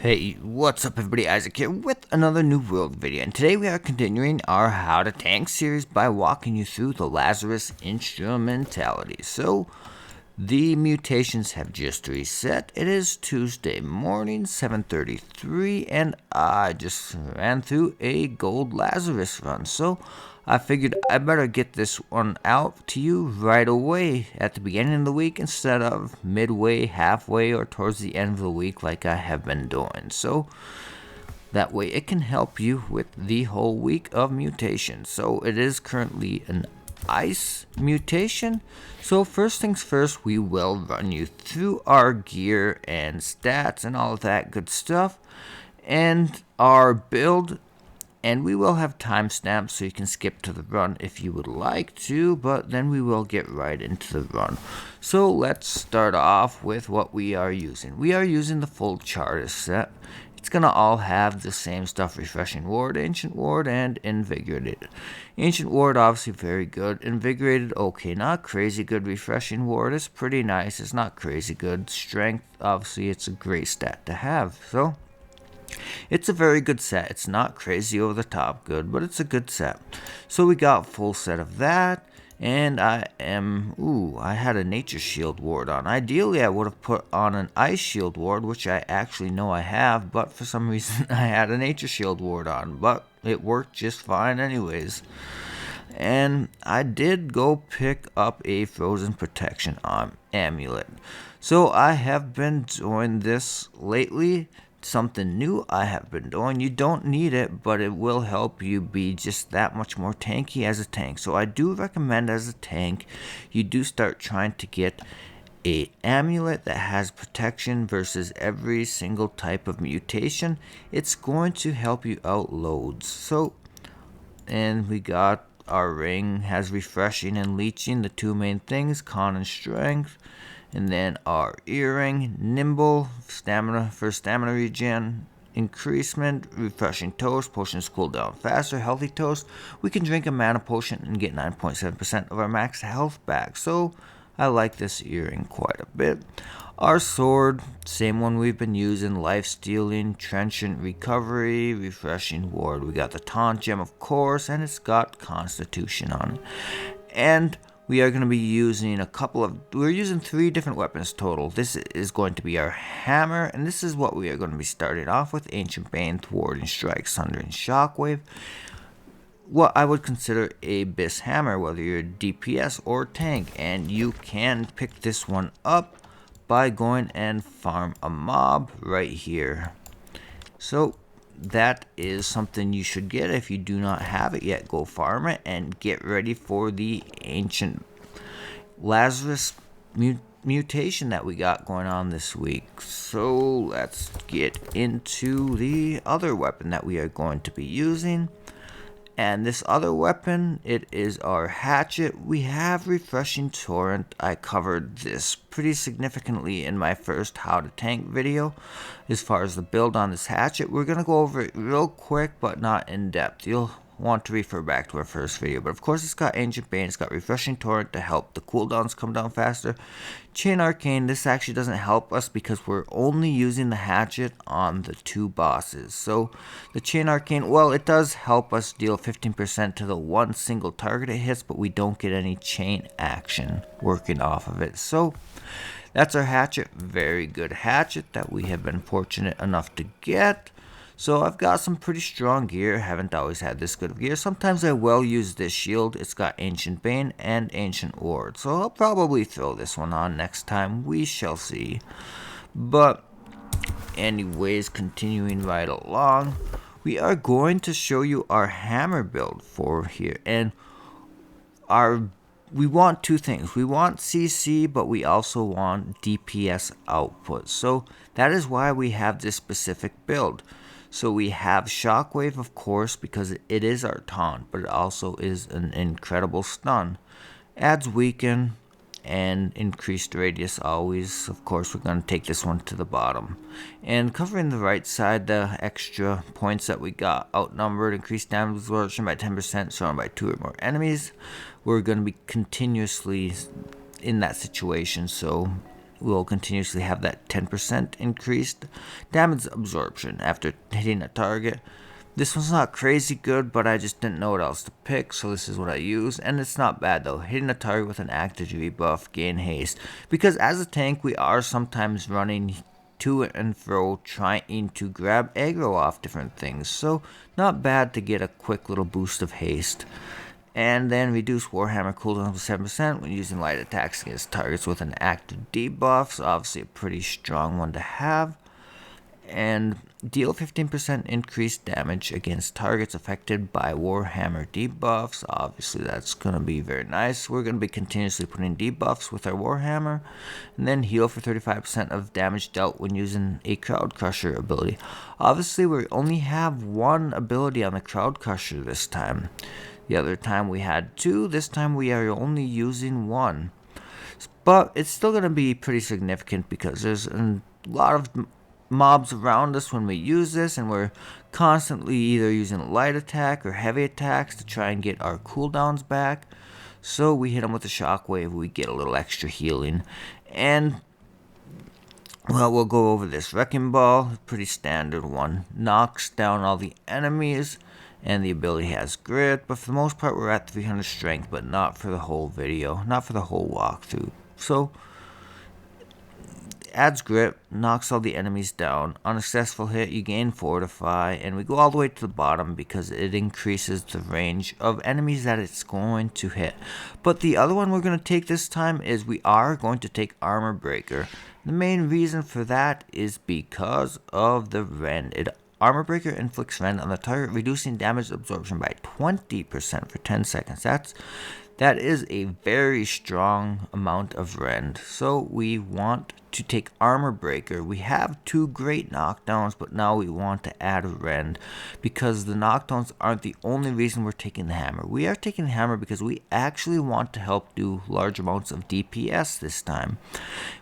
Hey, what's up everybody, Isaac here with another New World video, and today we are continuing our How to Tank series by walking you through the Lazarus Instrumentality. So, the mutations have just reset. It is Tuesday morning, 7:33, and I just ran through a gold Lazarus run. So, I figured I better get this one out to you right away at the beginning of the week instead of midway, halfway, or towards the end of the week like I have been doing. So, that way it can help you with the whole week of mutation. So, it is currently an ice mutation. So first things first, we will run you through our gear and stats and all of that good stuff and our build, and we will have timestamps so you can skip to the run if you would like to, but then we will get right into the run. So let's start off with what we are using. We are using the full Chardis set. It's going to all have the same stuff: Refreshing Ward, Ancient Ward, and Invigorated. Ancient Ward, obviously very good. Invigorated, okay, not crazy good. Refreshing Ward is pretty nice. It's not crazy good. Strength, obviously, it's a great stat to have. So, it's a very good set. It's not crazy over the top good, but it's a good set. So we got full set of that. And I had a Nature Shield ward on. Ideally, I would have put on an Ice Shield ward, which I actually know I have, but for some reason I had a Nature Shield ward on, but it worked just fine anyways. And I did go pick up a Frozen Protection amulet. So I have been doing this lately. Something new I have been doing. You don't need it, but it will help you be just that much more tanky as a tank. So I do recommend as a tank, you do start trying to get a amulet that has protection versus every single type of mutation. It's going to help you out loads. So, and we got our ring has refreshing and leeching, the two main things, con and strength. And then our earring, nimble, stamina for stamina regen, increasement, refreshing toast, potions cool down faster, healthy toast. We can drink a mana potion and get 9.7% of our max health back. So I like this earring quite a bit. Our sword, same one we've been using, life stealing, trenchant recovery, refreshing ward. We got the taunt gem, of course, and it's got constitution on it. And we are going to be using we're using 3 different weapons total. This is going to be our hammer, and this is what we are going to be starting off with: Ancient Bane, Thwarting Strike, Sundering Shockwave. What I would consider a Abyss Hammer, whether you're DPS or tank, and you can pick this one up by going and farm a mob right here. So that is something you should get. If you do not have it yet, go farm it and get ready for the ancient Lazarus mutation that we got going on this week. So let's get into the other weapon that we are going to be using. And this other weapon, it is our hatchet. We have Refreshing Torrent. I covered this pretty significantly in my first How to Tank video. As far as the build on this hatchet, we're going to go over it real quick, but not in depth. You'll want to refer back to our first video. But of course, it's got Ancient Bane, it's got Refreshing Torrent to help the cooldowns come down faster. Chain Arcane, this actually doesn't help us because we're only using the hatchet on the 2 bosses. So the Chain Arcane, well, it does help us deal 15% to the one single target it hits, but we don't get any chain action working off of it. So that's our hatchet. Very good hatchet that we have been fortunate enough to get. So I've got some pretty strong gear. Haven't always had this good of gear. Sometimes I will use this shield. It's got Ancient Bane and Ancient Ward. So I'll probably throw this one on next time. We shall see. But anyways, continuing right along, we are going to show you our hammer build for here. And we want 2 things. We want CC, but we also want DPS output. So that is why we have this specific build. So we have Shockwave, of course, because it is our taunt, but it also is an incredible stun. Adds weaken and increased radius always. Of course, we're going to take this one to the bottom. And covering the right side, the extra points that we got: outnumbered, increased damage absorption by 10%, surrounded by 2 or more enemies. We're going to be continuously in that situation, so we'll continuously have that 10% increased damage absorption after hitting a target. This one's not crazy good, but I just didn't know what else to pick, so this is what I use, and it's not bad though. Hitting a target with an active debuff, gain haste, because as a tank we are sometimes running to and fro trying to grab aggro off different things, so not bad to get a quick little boost of haste. And then reduce Warhammer cooldown to 7% when using light attacks against targets with an active debuff, so obviously a pretty strong one to have. And deal 15% increased damage against targets affected by Warhammer debuffs. Obviously that's going to be very nice. We're going to be continuously putting debuffs with our Warhammer. And then heal for 35% of damage dealt when using a Crowd Crusher ability. Obviously we only have one ability on the Crowd Crusher this time. The other time we had two, this time we are only using one. But it's still going to be pretty significant because there's a lot of mobs around us when we use this, and we're constantly either using light attack or heavy attacks to try and get our cooldowns back. So we hit them with a shockwave, we get a little extra healing. And well, we'll go over this. Wrecking Ball, pretty standard one. Knocks down all the enemies, and the ability has grit, but for the most part we're at 300 strength, but not for the whole video, not for the whole walkthrough. So adds grit, knocks all the enemies down. On a successful hit you gain fortify, and we go all the way to the bottom because it increases the range of enemies that it's going to hit. But the other one we're going to take this time is we are going to take Armor Breaker. The main reason for that is because of the rend. Armor Breaker inflicts rend on the target, reducing damage absorption by 20% for 10 seconds. That is a very strong amount of rend. So we want to take Armor Breaker. We have two great knockdowns, but now we want to add rend because the knockdowns aren't the only reason we're taking the hammer. We are taking the hammer because we actually want to help do large amounts of DPS this time.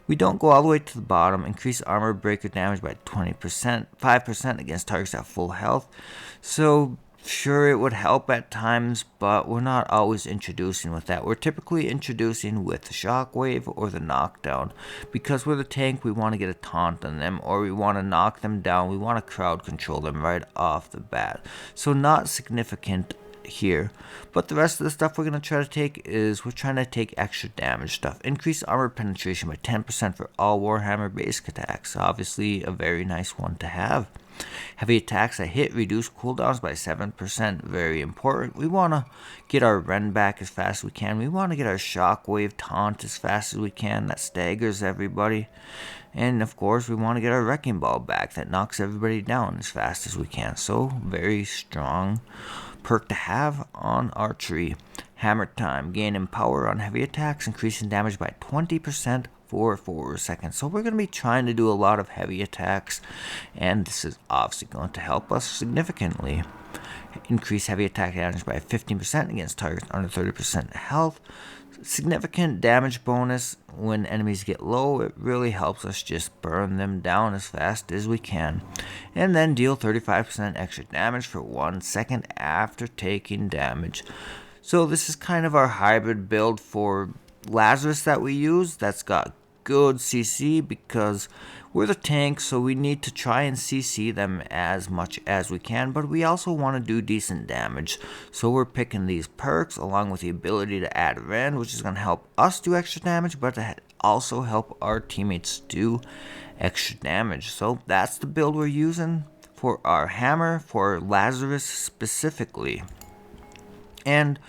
We don't go all the way to the bottom. Increase Armor Breaker damage by 20%, 5% against targets at full health. So sure, it would help at times, but we're not always introducing with that. We're typically introducing with the shockwave or the knockdown. Because we're the tank, we want to get a taunt on them, or we want to knock them down. We want to crowd control them right off the bat. So not significant here. But the rest of the stuff we're going to try to take is we're trying to take extra damage stuff. Increase armor penetration by 10% for all Warhammer basic attacks. Obviously a very nice one to have. Heavy attacks that hit reduce cooldowns by 7%. Very important. We want to get our rend back as fast as we can. We want to get our shockwave taunt as fast as we can. That staggers everybody. And of course we want to get our wrecking ball back. That knocks everybody down as fast as we can. So very strong perk to have on archery. Hammer time. Gain in power on heavy attacks, increasing damage by 20% for 4 seconds. So we're going to be trying to do a lot of heavy attacks, and this is obviously going to help us significantly. Increase heavy attack damage by 15% against targets under 30% health. Significant damage bonus when enemies get low. It really helps us just burn them down as fast as we can. And then deal 35% extra damage for 1 second after taking damage. So this is kind of our hybrid build for Lazarus that we use. That's got good CC because we're the tank, so we need to try and CC them as much as we can, but we also want to do decent damage. So we're picking these perks along with the ability to add rend, which is going to help us do extra damage, but to also help our teammates do extra damage. So that's the build we're using for our hammer, for Lazarus specifically. And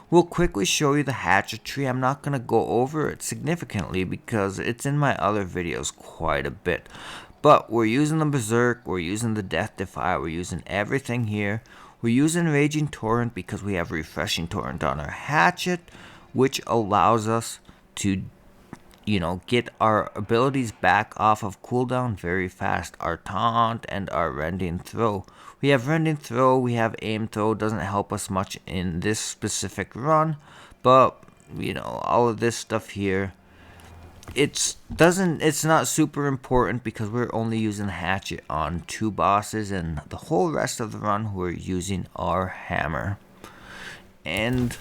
we'll quickly show you the hatchet tree. I'm not going to go over it significantly because it's in my other videos quite a bit. But we're using the Berserk, we're using the Death Defy, we're using everything here. We're using Raging Torrent because we have Refreshing Torrent on our hatchet, which allows us to, get our abilities back off of cooldown very fast. Our Taunt and our Rending Throw. We have Rending Throw, we have Aim Throw. Doesn't help us much in this specific run, but all of this stuff here, it's not super important because we're only using the hatchet on 2 bosses, and the whole rest of the run we're using our hammer. And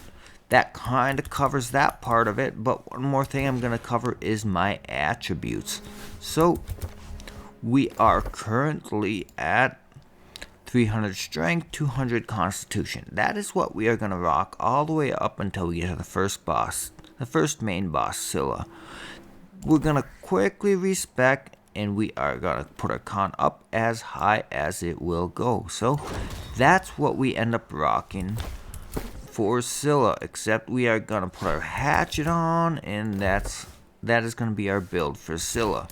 that kind of covers that part of it. But one more thing I'm going to cover is my attributes. So we are currently at 300 strength, 200 constitution. That is what we are going to rock all the way up until we get to the first boss, the first main boss, Cilla. We're going to quickly respec, and we are going to put our con up as high as it will go. So that's what we end up rocking for Cilla, except we are going to put our hatchet on, and that is going to be our build for Cilla.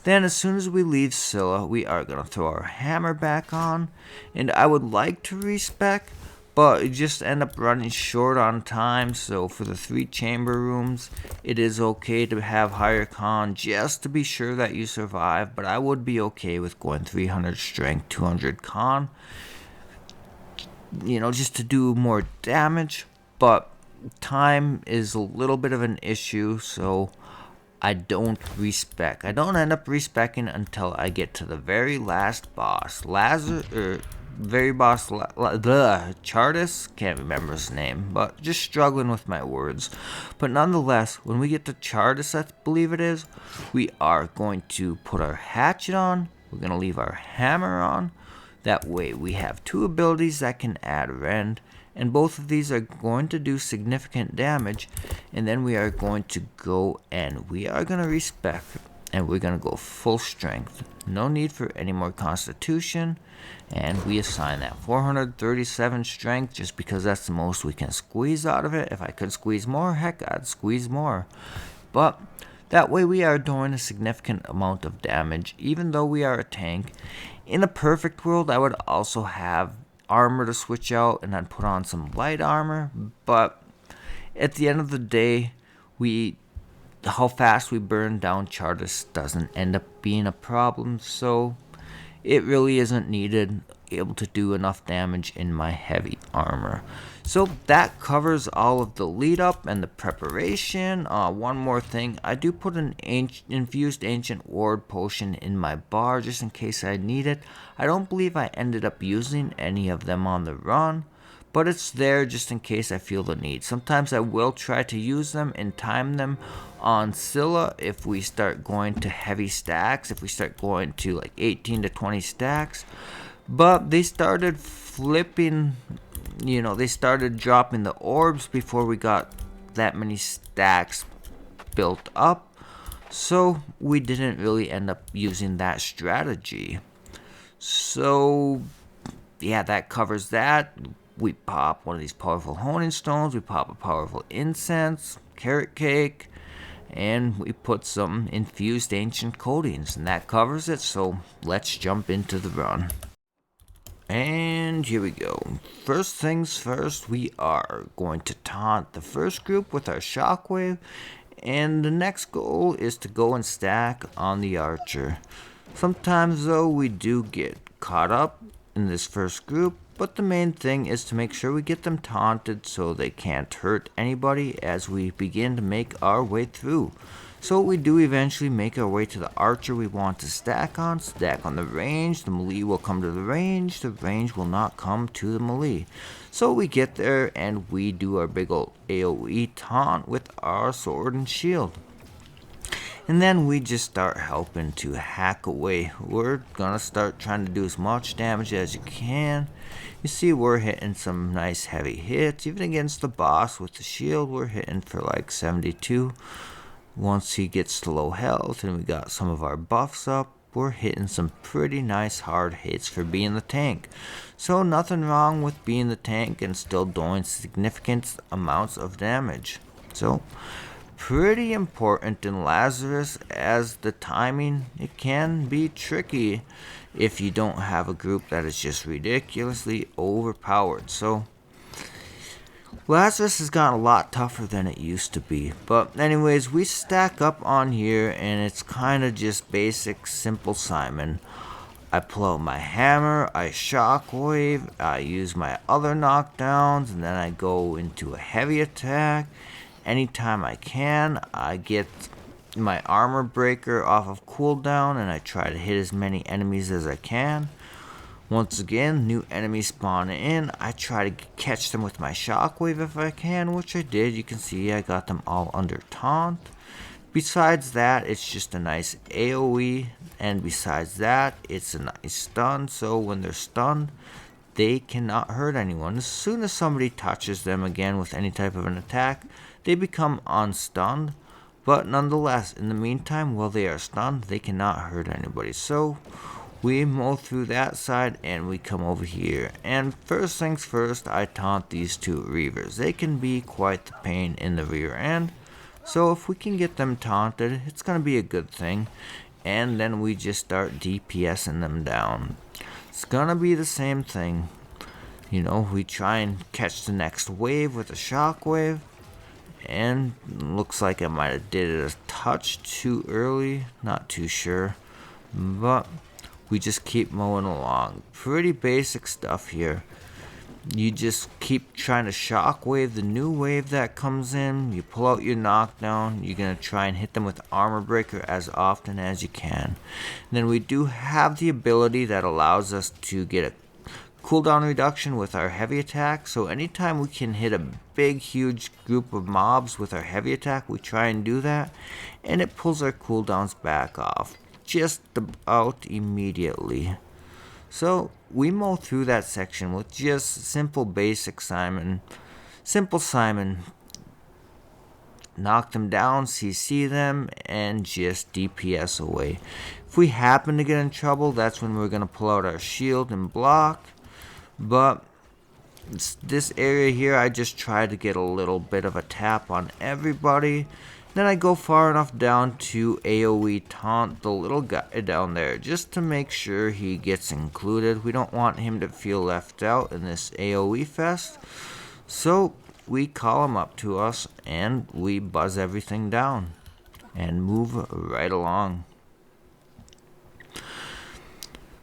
Then as soon as we leave Cilla, we are going to throw our hammer back on, and I would like to respec, but it just end up running short on time. So for the 3 chamber rooms, it is okay to have higher con just to be sure that you survive, but I would be okay with going 300 strength, 200 con, just to do more damage. But time is a little bit of an issue, so I don't respec. I don't end up respecing until I get to the very last boss, Chardis. Can't remember his name, but just struggling with my words. But nonetheless, when we get to Chardis, I believe it is, we are going to put our hatchet on. We're going to leave our hammer on. That way we have 2 abilities that can add rend, and both of these are going to do significant damage. And then we are going to go and we are going to respec, and we're going to go full strength. No need for any more constitution, and we assign that 437 strength just because that's the most we can squeeze out of it. If I could squeeze more, heck, I'd squeeze more. But that way we are doing a significant amount of damage, even though we are a tank. In a perfect world, I would also have armor to switch out and then put on some light armor, but at the end of the day, how fast we burn down Chardis doesn't end up being a problem, so it really isn't needed, able to do enough damage in my heavy armor. So that covers all of the lead up and the preparation. One more thing, I do put an infused ancient ward potion in my bar just in case I need it. I don't believe I ended up using any of them on the run, but it's there just in case I feel the need. Sometimes I will try to use them and time them on Cilla if we start going to heavy stacks, if we start going to like 18 to 20 stacks. But they started flipping, they started dropping the orbs before we got that many stacks built up. So we didn't really end up using that strategy. So yeah, that covers that. We pop one of these powerful honing stones, we pop a powerful incense, carrot cake, and we put some infused ancient coatings, and that covers it. So let's jump into the run. And here we go. First things first, we are going to taunt the first group with our shockwave, and the next goal is to go and stack on the archer. Sometimes though we do get caught up in this first group, but the main thing is to make sure we get them taunted so they can't hurt anybody as we begin to make our way through. So we do eventually make our way to the archer we want to stack on the range. The melee will come to the range will not come to the melee. So we get there and we do our big old AoE taunt with our sword and shield. And then we just start helping to hack away. We're gonna start trying to do as much damage as you can. You see we're hitting some nice heavy hits. Even against the boss with the shield, we're hitting for like 72. Once he gets to low health and we got some of our buffs up, we're hitting some pretty nice hard hits for being the tank. So nothing wrong with being the tank and still doing significant amounts of damage. So pretty important in Lazarus, as the timing, it can be tricky if you don't have a group that is just ridiculously overpowered. So Lazarus has gotten a lot tougher than it used to be. But anyways, we stack up on here and it's kind of just basic, simple Simon. I pull out my hammer, I shockwave, I use my other knockdowns, and then I go into a heavy attack. Anytime I can, I get my armor breaker off of cooldown and I try to hit as many enemies as I can. Once again, new enemies spawn in. I try to catch them with my shockwave if I can, which I did. You can see I got them all under taunt. Besides that, it's just a nice AoE, and besides that, it's a nice stun, so when they're stunned, they cannot hurt anyone. As soon as somebody touches them again with any type of an attack, they become unstunned, but nonetheless, in the meantime, while they are stunned, they cannot hurt anybody. So we mow through that side and we come over here. And first things first, I taunt these two Reavers. They can be quite the pain in the rear end. So if we can get them taunted, it's going to be a good thing. And then we just start DPSing them down. It's going to be the same thing. You know, we try and catch the next wave with a shockwave. And looks like I might have did it a touch too early. Not too sure. But we just keep mowing along. Pretty basic stuff here. You just keep trying to shockwave the new wave that comes in. You pull out your knockdown. You're going to try and hit them with armor breaker as often as you can. And then we do have the ability that allows us to get a cooldown reduction with our heavy attack. So anytime we can hit a big huge group of mobs with our heavy attack, we try and do that. And it pulls our cooldowns back off just about immediately. So we mow through that section with just simple basic Simon. Simple Simon. Knock them down, CC them, and just DPS away. If we happen to get in trouble, that's when we're going to pull out our shield and block. But this area here, I just try to get a little bit of a tap on everybody. Then I go far enough down to AoE taunt the little guy down there just to make sure he gets included. We don't want him to feel left out in this AoE fest. So we call him up to us and we buzz everything down and move right along.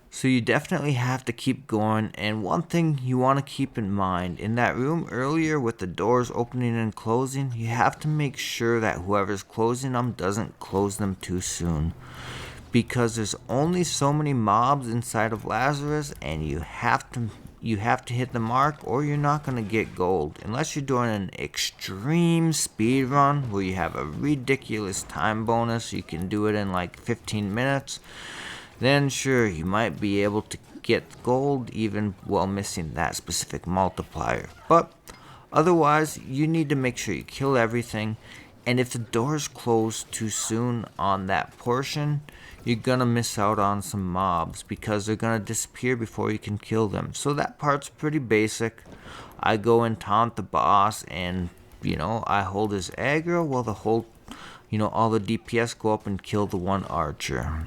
So you definitely have to keep going, and one thing you want to keep in mind, in that room earlier with the doors opening and closing, you have to make sure that whoever's closing them doesn't close them too soon. Because there's only so many mobs inside of Lazarus, and you have to hit the mark or you're not going to get gold. Unless you're doing an extreme speed run where you have a ridiculous time bonus, you can do it in like 15 minutes. Then sure, you might be able to get gold even while missing that specific multiplier. But otherwise, you need to make sure you kill everything. And if the doors close too soon on that portion, you're going to miss out on some mobs because they're going to disappear before you can kill them. So that part's pretty basic. I go and taunt the boss and, I hold his aggro while all the DPS go up and kill the one archer.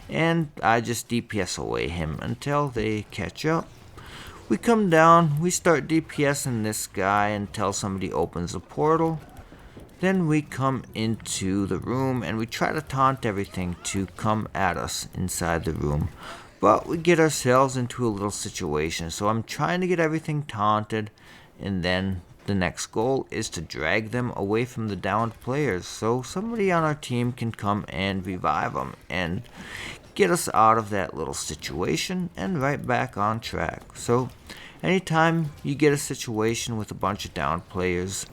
And I just DPS away him until they catch up. We come down, we start DPSing this guy until somebody opens a portal. Then we come into the room and we try to taunt everything to come at us inside the room. But we get ourselves into a little situation. So I'm trying to get everything taunted, and then the next goal is to drag them away from the downed players so somebody on our team can come and revive them and get us out of that little situation and right back on track. So anytime you get a situation with a bunch of downed players,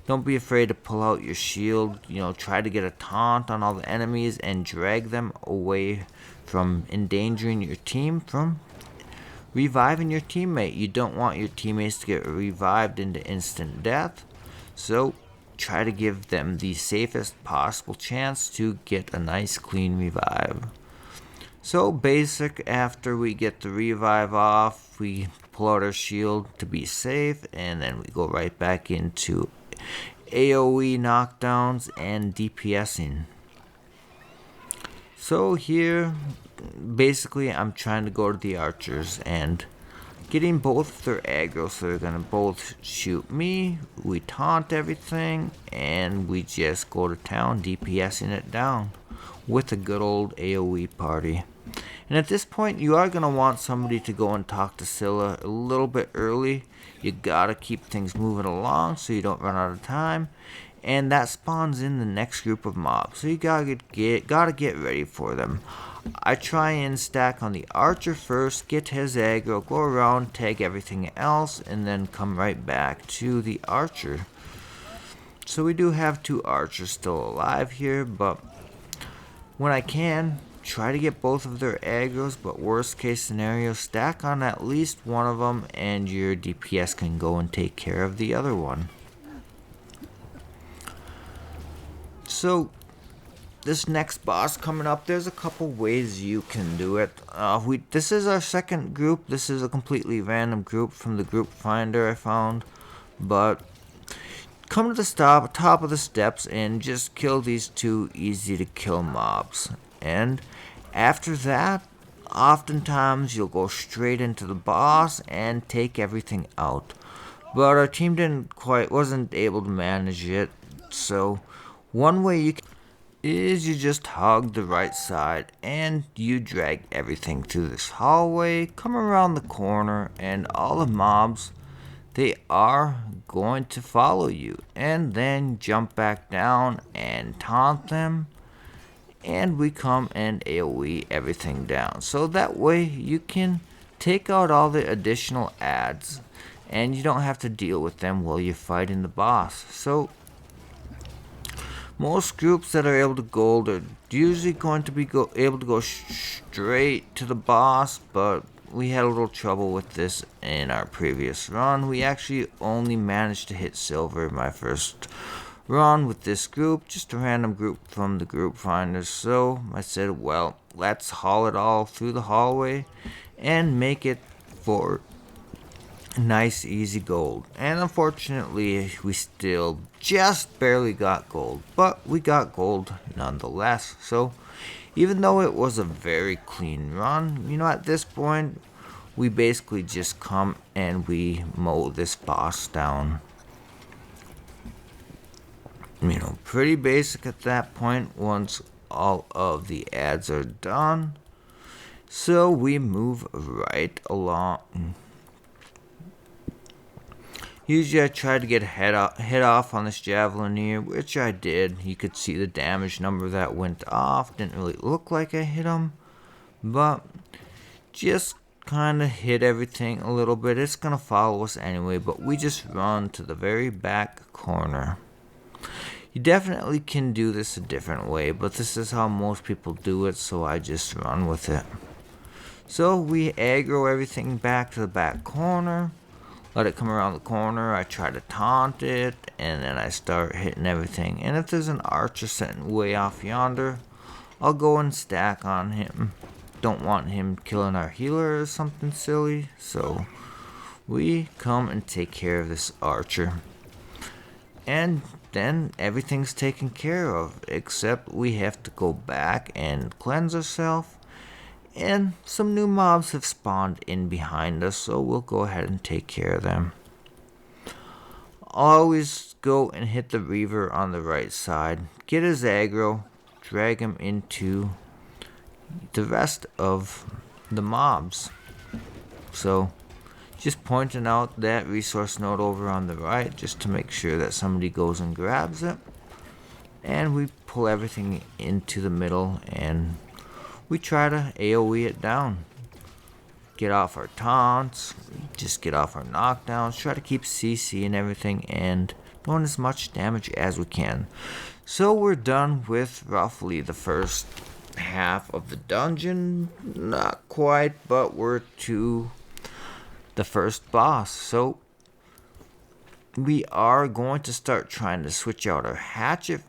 don't be afraid to pull out your shield, try to get a taunt on all the enemies and drag them away from endangering your team from reviving your teammate. You don't want your teammates to get revived into instant death, so try to give them the safest possible chance to get a nice clean revive. So basic, after we get the revive off, we pull out our shield to be safe, and then we go right back into AoE knockdowns and DPSing. So here, basically, I'm trying to go to the archers and getting both their aggro, so they're going to both shoot me. We taunt everything, and we just go to town, DPSing it down with a good old AoE party. And at this point, you are going to want somebody to go and talk to Cilla a little bit early. You got to keep things moving along so you don't run out of time. and that spawns in the next group of mobs. So you gotta get ready for them. I try and stack on the archer first, get his aggro, go around, tag everything else, and then come right back to the archer. So we do have 2 archers still alive here, but when I can, try to get both of their aggros, but worst case scenario, stack on at least one of them and your DPS can go and take care of the other one. So this next boss coming up, there's a couple ways you can do it. This is our second group. This is a completely random group from the group finder I found, but come to the top of the steps and just kill these 2 easy to kill mobs. And after that, oftentimes you'll go straight into the boss and take everything out. But our team wasn't able to manage it. So one way you can is you just hug the right side and you drag everything through this hallway, come around the corner, and all the mobs, they are going to follow you, and then jump back down and taunt them, and we come and AoE everything down. So that way you can take out all the additional adds and you don't have to deal with them while you're fighting the boss. So most groups that are able to gold are usually going to be able to go straight to the boss, but we had a little trouble with this in our previous run. We actually only managed to hit silver my first run with this group, just a random group from the group finders. So I said, well, let's haul it all through the hallway and make it for nice easy gold. And unfortunately we still just barely got gold, but we got gold nonetheless. So even though it was a very clean run, at this point we basically just come and we mow this boss down. Pretty basic at that point once all of the ads are done. So we move right along. Usually I try to get hit off on this javelin here, which I did. You could see the damage number that went off. Didn't really look like I hit him, but just kind of hit everything a little bit. It's going to follow us anyway, but we just run to the very back corner. You definitely can do this a different way, but this is how most people do it, so I just run with it. So we aggro everything back to the back corner. Let it come around the corner, I try to taunt it, and then I start hitting everything. And if there's an archer sitting way off yonder, I'll go and stack on him. Don't want him killing our healer or something silly, so we come and take care of this archer. And then everything's taken care of, except we have to go back and cleanse ourselves. And some new mobs have spawned in behind us, so we'll go ahead and take care of them. I'll always go and hit the Reaver on the right side, get his aggro, drag him into the rest of the mobs. So just pointing out that resource node over on the right just to make sure that somebody goes and grabs it. And we pull everything into the middle and we try to AoE it down. Get off our taunts, just get off our knockdowns, try to keep CC and everything and doing as much damage as we can. So we're done with roughly the first half of the dungeon. Not quite, but we're to the first boss. So we are going to start trying to switch out our hatchet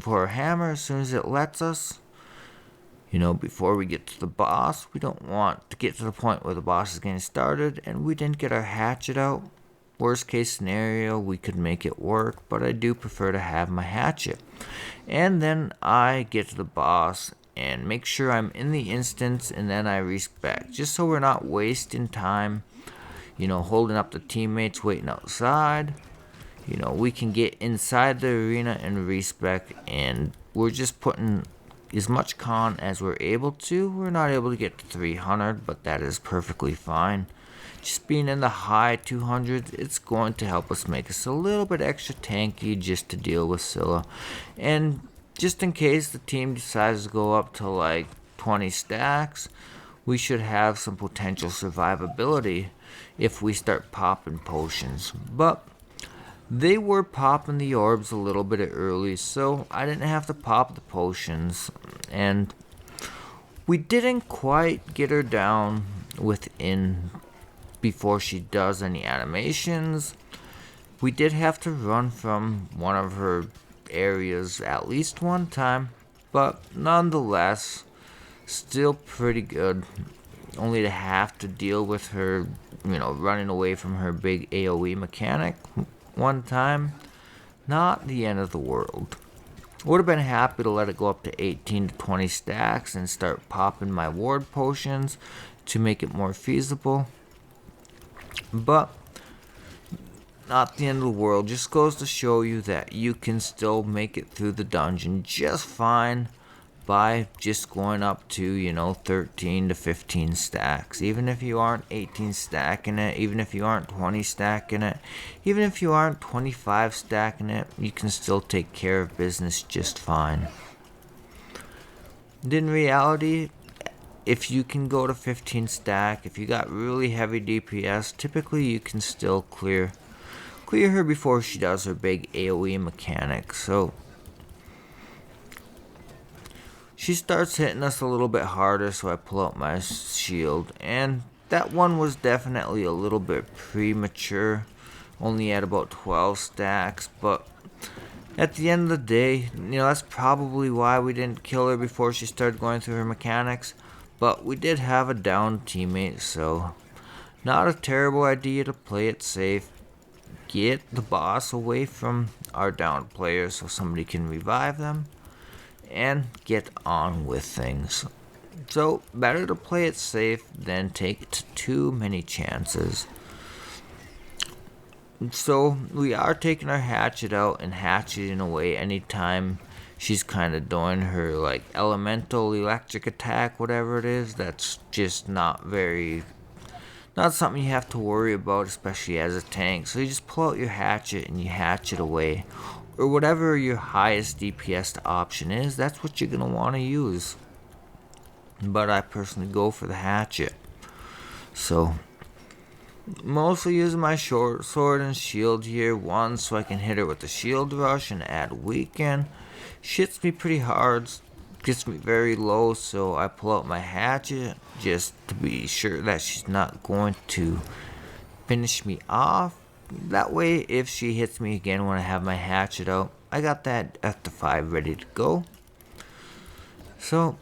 for our hammer as soon as it lets us. Before we get to the boss, we don't want to get to the point where the boss is getting started and we didn't get our hatchet out. Worst case scenario, we could make it work, but I do prefer to have my hatchet. And then I get to the boss and make sure I'm in the instance and then I respec, just so we're not wasting time, holding up the teammates waiting outside. We can get inside the arena and respec, and we're just putting as much con as we're able to. We're not able to get to 300, but that is perfectly fine. just being in the high 200s, it's going to help us make us a little bit extra tanky just to deal with Cilla. And just in case the team decides to go up to like 20 stacks, we should have some potential survivability if we start popping potions. But they were popping the orbs a little bit early, so I didn't have to pop the potions. And we didn't quite get her down within before she does any animations. We did have to run from one of her areas at least one time, but nonetheless, still pretty good. Only to have to deal with her, running away from her big AoE mechanic one time. Not the end of the world. Would have been happy to let it go up to 18 to 20 stacks and start popping my ward potions to make it more feasible. But not the end of the world. Just goes to show you that you can still make it through the dungeon just fine by just going up to 13 to 15 stacks. Even if you aren't 18 stacking it, even if you aren't 20 stacking it, even if you aren't 25 stacking it, you can still take care of business just fine. And in reality, if you can go to 15 stack, if you got really heavy DPS, typically you can still clear her before she does her big AoE mechanic. So she starts hitting us a little bit harder, so I pull out my shield. And that one was definitely a little bit premature, only at about 12 stacks. But at the end of the day, that's probably why we didn't kill her before she started going through her mechanics. But we did have a down teammate, so not a terrible idea to play it safe. Get the boss away from our down players so somebody can revive them and get on with things. So, better to play it safe than take too many chances. So, we are taking our hatchet out and hatcheting away anytime she's kind of doing her like elemental electric attack, whatever it is. That's just not something you have to worry about, especially as a tank. So you just pull out your hatchet and you hatchet away. Or whatever your highest DPS option is, that's what you're going to want to use. But I personally go for the hatchet. So, mostly using my short sword and shield here. One, so I can hit her with the shield rush and add weaken. She hits me pretty hard, gets me very low, so I pull out my hatchet just to be sure that she's not going to finish me off. That way, if she hits me again when I have my hatchet out, I got that F5 ready to go. So,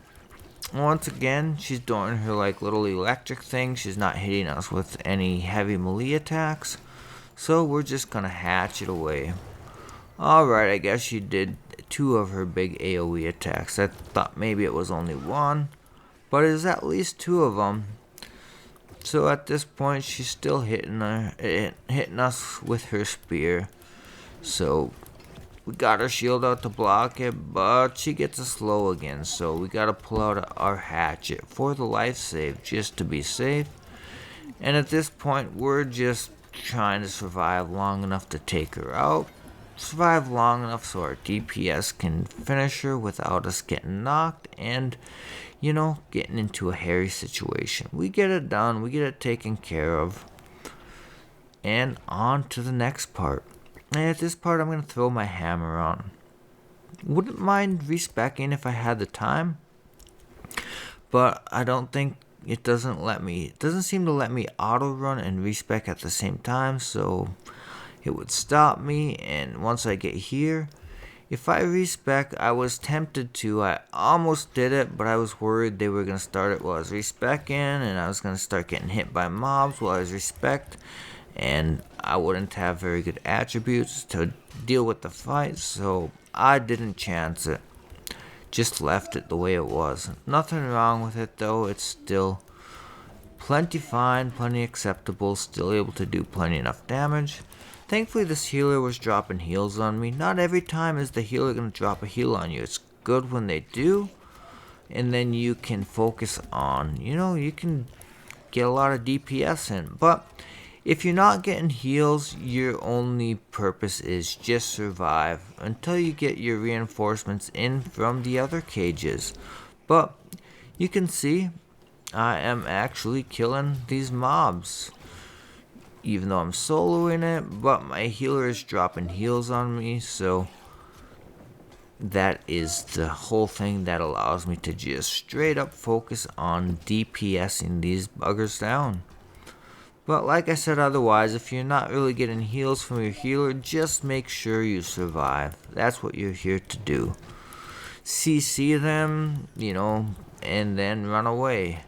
once again, she's doing her like little electric thing. She's not hitting us with any heavy melee attacks. So, we're just gonna hatchet away. Alright, I guess she did 2 of her big AoE attacks. I thought maybe it was only 1, but it was at least 2 of them. So at this point, she's still hitting us with her spear. So we got her shield out to block it, but she gets us low again. So we gotta pull out our hatchet for the life save, just to be safe. And at this point, we're just trying to survive long enough to take her out. Survive long enough so our DPS can finish her without us getting knocked and, getting into a hairy situation. We get it done, we get it taken care of, and on to the next part. And at this part, I'm going to throw my hammer on. Wouldn't mind respecking if I had the time, but I don't think it doesn't seem to let me auto run and respec at the same time, so it would stop me. And once I get here, if I respec, I was tempted to. I almost did it, but I was worried they were going to start it while I was respecing, and I was going to start getting hit by mobs while I was respect, and I wouldn't have very good attributes to deal with the fight, so I didn't chance it. Just left it the way it was. Nothing wrong with it though. It's still plenty fine, plenty acceptable, still able to do plenty enough damage. Thankfully, this healer was dropping heals on me. Not every time is the healer going to drop a heal on you. It's good when they do, and then you can focus on, you can get a lot of DPS in. But if you're not getting heals, your only purpose is just survive until you get your reinforcements in from the other cages. But you can see I am actually killing these mobs, even though I'm soloing it, but my healer is dropping heals on me, so that is the whole thing that allows me to just straight up focus on DPSing these buggers down. But like I said, otherwise, if you're not really getting heals from your healer, just make sure you survive. That's what you're here to do. CC them, and then run away.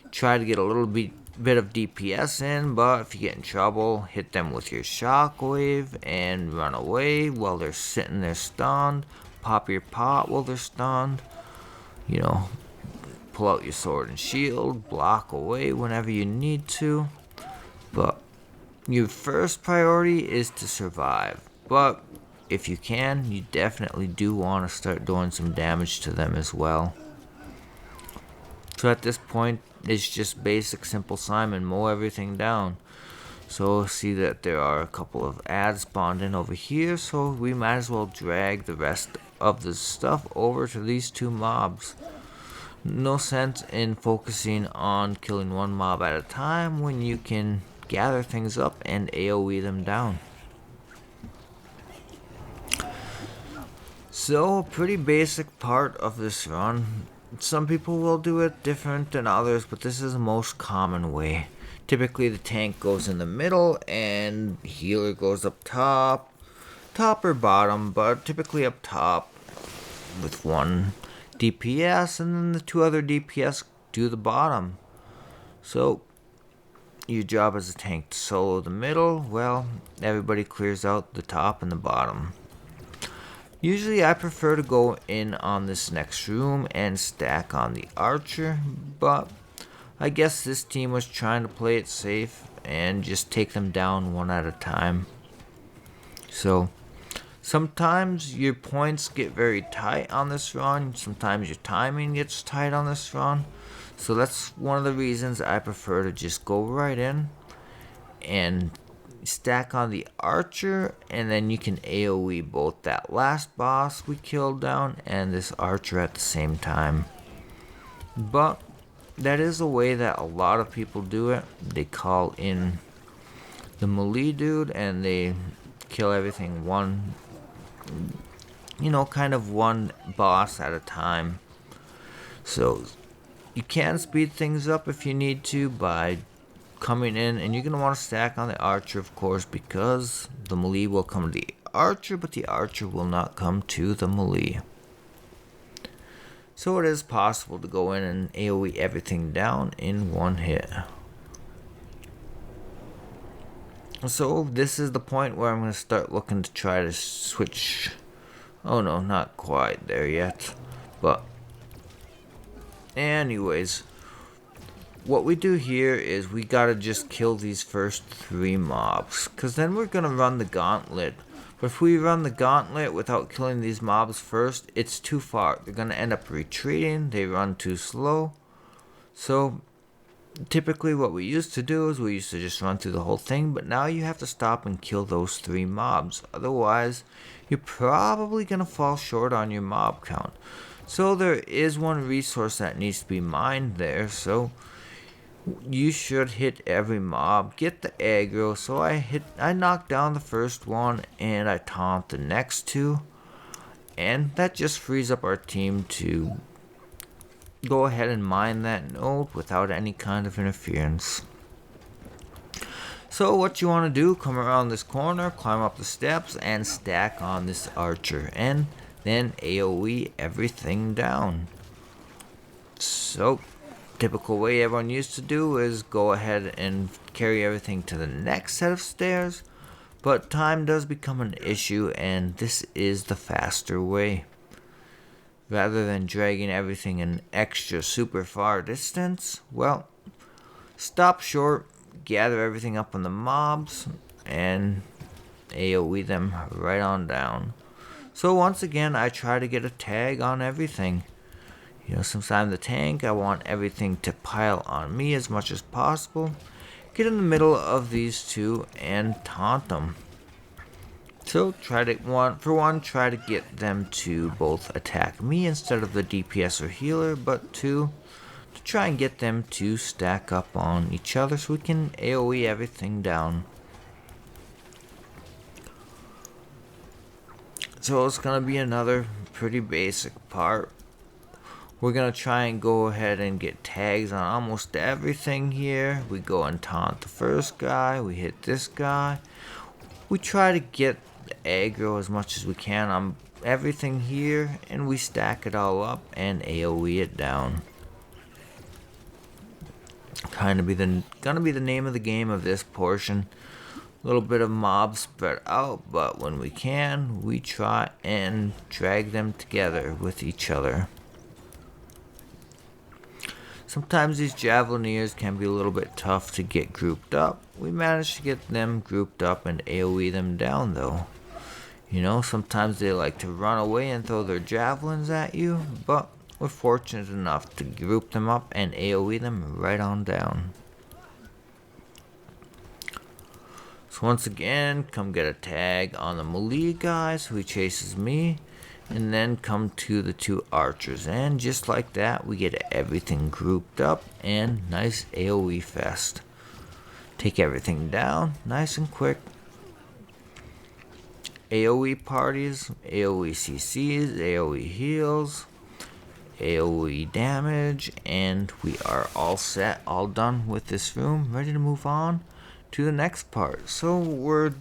Try to get a little bit of DPS in, but if you get in trouble, hit them with your shockwave and run away while they're sitting there stunned. Pop your pot while they're stunned. Pull out your sword and shield, block away whenever you need to. But your first priority is to survive. But if you can, you definitely do want to start doing some damage to them as well. So at this point, it's just basic simple Simon, mow everything down. So see that there are a couple of ads spawned in over here, so we might as well drag the rest of the stuff over to these two mobs. No sense in focusing on killing one mob at a time when you can gather things up and AoE them down. So, a pretty basic part of this run. Some people will do it different than others, but this is the most common way. Typically the tank goes in the middle and healer goes up top or bottom, but typically up top with one DPS, and then the two other DPS do the bottom. So your job as a tank to solo the middle, well, everybody clears out the top and the bottom. Usually I prefer to go in on this next room and stack on the archer, but I guess this team was trying to play it safe and just take them down one at a time. So sometimes your points get very tight on this run, sometimes your timing gets tight on this run. So that's one of the reasons I prefer to just go right in and stack on the archer, and then you can AoE both that last boss we killed down and this archer at the same time. But that is a way that a lot of people do it. They call in the melee dude and they kill everything one boss at a time. So you can speed things up if you need to by coming in, and you're going to want to stack on the archer, of course, because the melee will come to the archer, but the archer will not come to the melee. So it is possible to go in and AoE everything down in one hit. So this is the point where I'm going to start looking to try to switch. Oh no, not quite there yet. But anyways, what we do here is we gotta just kill these first 3 mobs, because then we're gonna run the gauntlet. But if we run the gauntlet without killing these mobs first, it's too far. They're gonna end up retreating, they run too slow. So typically what we used to do is we used to just run through the whole thing, but now you have to stop and kill those 3 mobs. Otherwise, you're probably gonna fall short on your mob count. So there is one resource that needs to be mined there, so you should hit every mob, get the aggro. So I knocked down the first one and I taunt the next 2, and that just frees up our team to go ahead and mine that node without any kind of interference. So what you want to do, come around this corner, climb up the steps and stack on this archer, and then AoE everything down. So typical way everyone used to do is go ahead and carry everything to the next set of stairs, but time does become an issue, and this is the faster way. Rather than dragging everything an extra super far distance, well, stop short, gather everything up on the mobs, and AoE them right on down. So once again, I try to get a tag on everything. You know, since I'm the tank, I want everything to pile on me as much as possible. Get in the middle of these two and taunt them. So try to get them to both attack me instead of the DPS or healer, but two, to try and get them to stack up on each other so we can AoE everything down. So it's gonna be another pretty basic part. We're gonna try and go ahead and get tags on almost everything here. We go and taunt the first guy, we hit this guy. We try to get the aggro as much as we can on everything here, and we stack it all up and AoE it down. Gonna be the name of the game of this portion. A little bit of mobs spread out, but when we can, we try and drag them together with each other. Sometimes these Javelineers can be a little bit tough to get grouped up. We managed to get them grouped up and AoE them down though. You know, sometimes they like to run away and throw their javelins at you, but we're fortunate enough to group them up and AoE them right on down. So once again, come get a tag on the melee guy so he chases me, and then come to the two archers, and just like that we get everything grouped up and nice AoE fest. Take everything down nice and quick. AoE parties, AoE CCs, AoE heals, AoE damage, and we are all set, all done with this room, ready to move on to the next part. So we're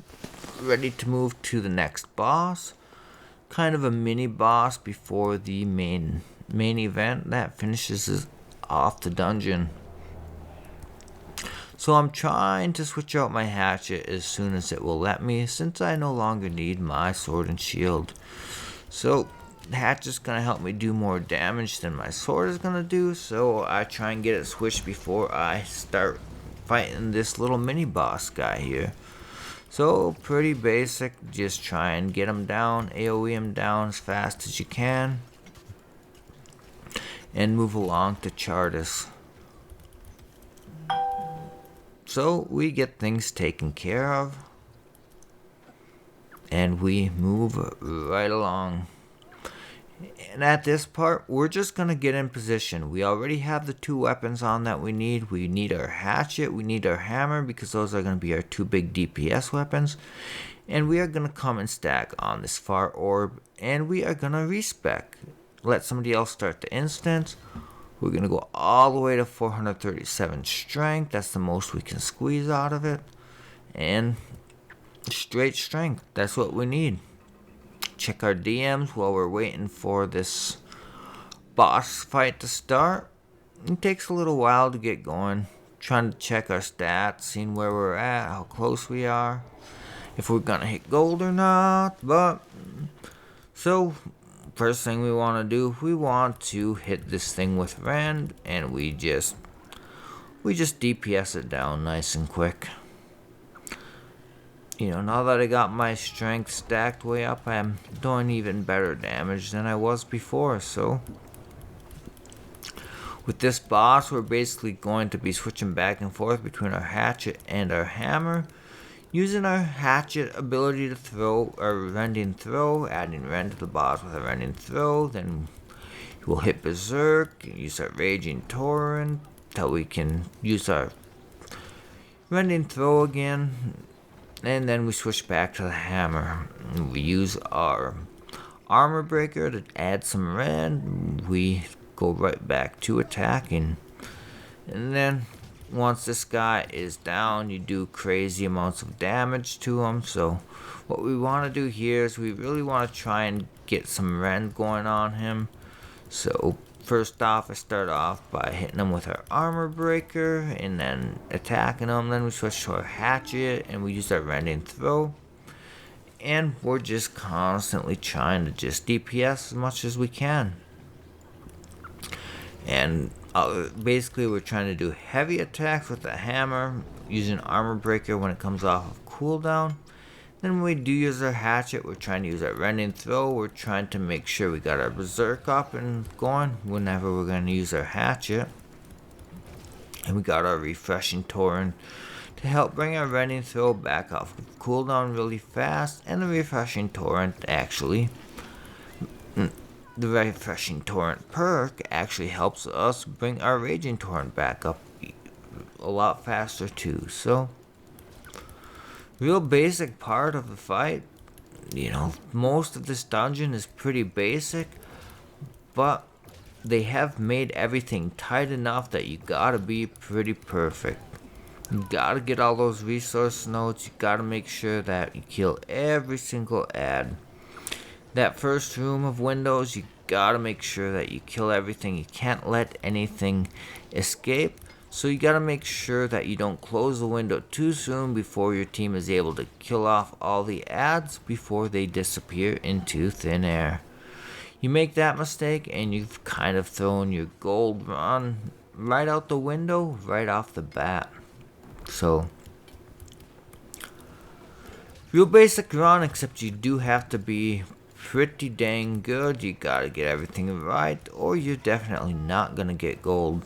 ready to move to the next boss, kind of a mini boss before the main event that finishes off the dungeon. So I'm trying to switch out my hatchet as soon as it will let me, since I no longer need my sword and shield. So the hatchet's gonna help me do more damage than my sword is gonna do, so I try and get it switched before I start fighting this little mini boss guy here. So pretty basic, just try and get him down, AoE him down as fast as you can, and move along to Chardis. So we get things taken care of, and we move right along. And at this part, we're just going to get in position. We already have the two weapons on that we need. We need our hatchet, we need our hammer, because those are going to be our two big DPS weapons. And we are going to come and stack on this far orb, and we are going to respec. Let somebody else start the instance. We're going to go all the way to 437 strength. That's the most we can squeeze out of it. And straight strength, that's what we need. Check our DMs while we're waiting for this boss fight to start. It takes a little while to get going. Trying to check our stats, seeing where we're at, how close we are, if we're gonna hit gold or not. But so first thing we want to do, we want to hit this thing with Rend, and we just DPS it down nice and quick. You know, now that I got my strength stacked way up, I'm doing even better damage than I was before. So with this boss, we're basically going to be switching back and forth between our hatchet and our hammer, using our hatchet ability to throw our rending throw, adding rend to the boss with a rending throw. Then we'll hit berserk, use our raging torrent till we can use our rending throw again. And then we switch back to the hammer. We use our armor breaker to add some rend. We go right back to attacking. And then once this guy is down, you do crazy amounts of damage to him. So what we want to do here is we really want to try and get some rend going on him. So first off, I start off by hitting him with our armor breaker and then attacking him. Then we switch to our hatchet and we use our rending throw. And we're just constantly trying to just DPS as much as we can. And basically we're trying to do heavy attacks with the hammer, using armor breaker when it comes off of cooldown. Then when we do use our hatchet, we're trying to use our rend and throw. We're trying to make sure we got our berserk up and going whenever we're going to use our hatchet. And we got our refreshing torrent to help bring our rend and throw back off cooldown really fast. And the refreshing torrent actually, the refreshing torrent perk actually helps us bring our raging torrent back up a lot faster too. So real basic part of the fight. Most of this dungeon is pretty basic, but they have made everything tight enough that you gotta be pretty perfect. You gotta get all those resource nodes. You gotta make sure that you kill every single ad. That first room of windows, you gotta make sure that you kill everything. You can't let anything escape. So you gotta make sure that you don't close the window too soon before your team is able to kill off all the ads before they disappear into thin air. You make that mistake and you've kind of thrown your gold run right out the window, right off the bat. So, real basic run, except you do have to be pretty dang good. You gotta get everything right, or you're definitely not gonna get gold.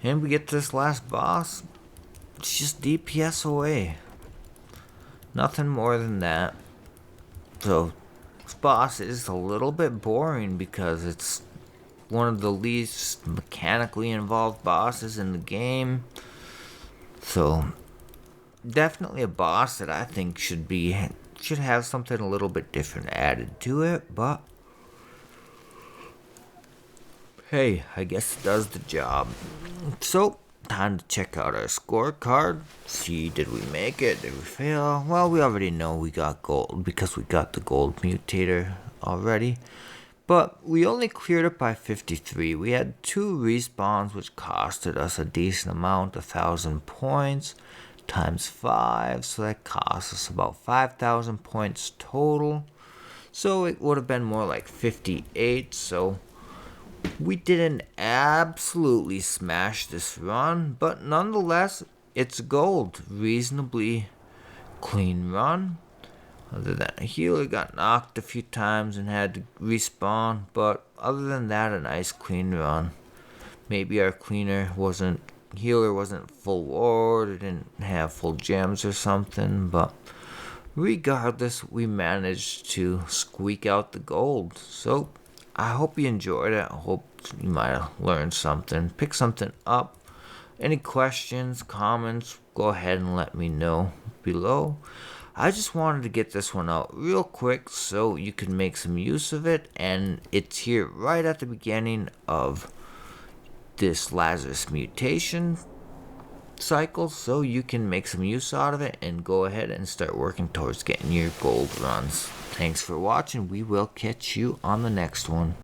And we get to this last boss. It's just DPS away. Nothing more than that. So, this boss is a little bit boring because it's one of the least mechanically involved bosses in the game. So, definitely a boss that I think should have something a little bit different added to it, but hey, I guess it does the job. So, time to check out our scorecard. See, did we make it? Did we fail? Well, we already know we got gold because we got the gold mutator already. But we only cleared it by 53. We had 2 respawns, which costed us a decent amount, 1,000 points times 5. So that cost us about 5,000 points total. So it would have been more like 58. So we didn't absolutely smash this run, but nonetheless, it's gold. Reasonably clean run. Other than a healer got knocked a few times and had to respawn, but other than that, a nice clean run. Maybe our healer wasn't full ward, or didn't have full gems or something, but regardless, we managed to squeak out the gold. So I hope you enjoyed it. I hope you might have learned something, pick something up. Any questions, comments, go ahead and let me know below. I just wanted to get this one out real quick so you can make some use of it, and it's here right at the beginning of this Lazarus mutation cycle, so you can make some use out of it and go ahead and start working towards getting your gold runs. Thanks for watching. We will catch you on the next one.